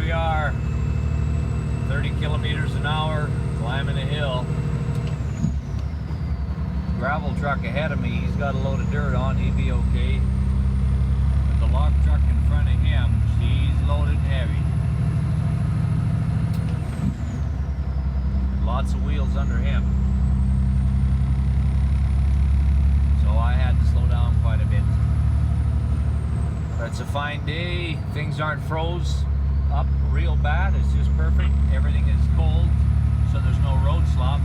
we are, 30 kilometers an hour, climbing a hill. Gravel truck ahead of me, he's got a load of dirt on, he'd be okay. But the log truck in front of him, she's loaded and heavy. Lots of wheels under him. So I had to slow down quite a bit. But it's a fine day, things aren't froze up real bad, it's just perfect. Everything is cold, so there's no road slop.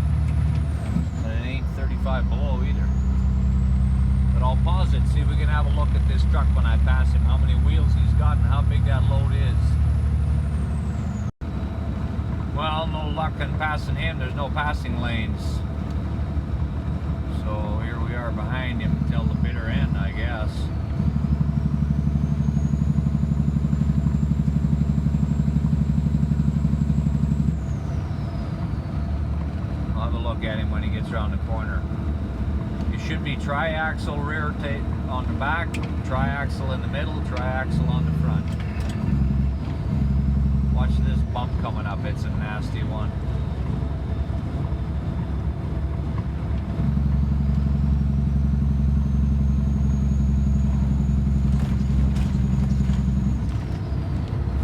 But it ain't 35 below either. But I'll pause it, see if we can have a look at this truck when I pass him, how many wheels he's got and how big that load is. Well, no luck in passing him, there's no passing lanes. So here we are behind him till the bitter end, I guess. I'll have a look at him when he gets around the corner. It should be triaxle rear on the back, triaxle in the middle, triaxle on the front. Watch this bump coming up, it's a nasty one.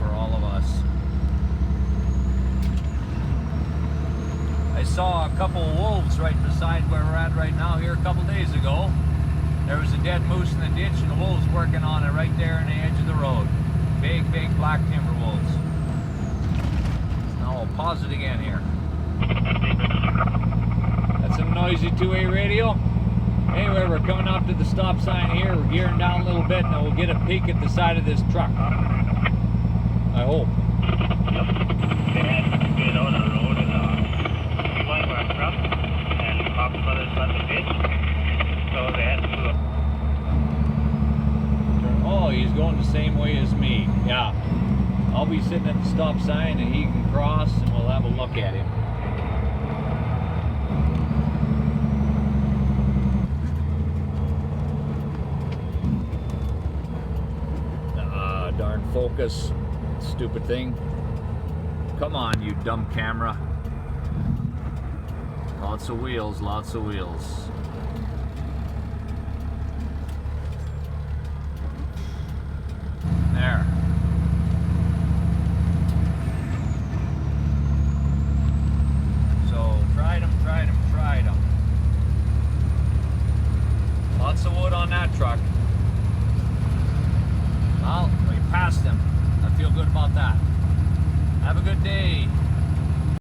For all of us. I saw a couple of wolves right beside where we're at right now here a couple days ago. There was a dead moose in the ditch and the wolves working on it right there on the edge of the road. Big black timber wolves. Now I'll pause it again here. That's a noisy two-way radio. Anyway, we're coming up to the stop sign here. We're gearing down a little bit and we'll get a peek at the side of this truck. I hope. They had to get on the road and going for a truck and Cox Brothers got the ditch. So they had to do it. Oh, he's going the same way as me. Yeah. I'll be sitting at the stop sign and he can cross and we'll have a look at him. Darn focus. Stupid thing. Come on, you dumb camera. Lots of wheels, lots of wheels. There. So, tried them. Lots of wood on that truck. Well, we passed them. I feel good about that. Have a good day.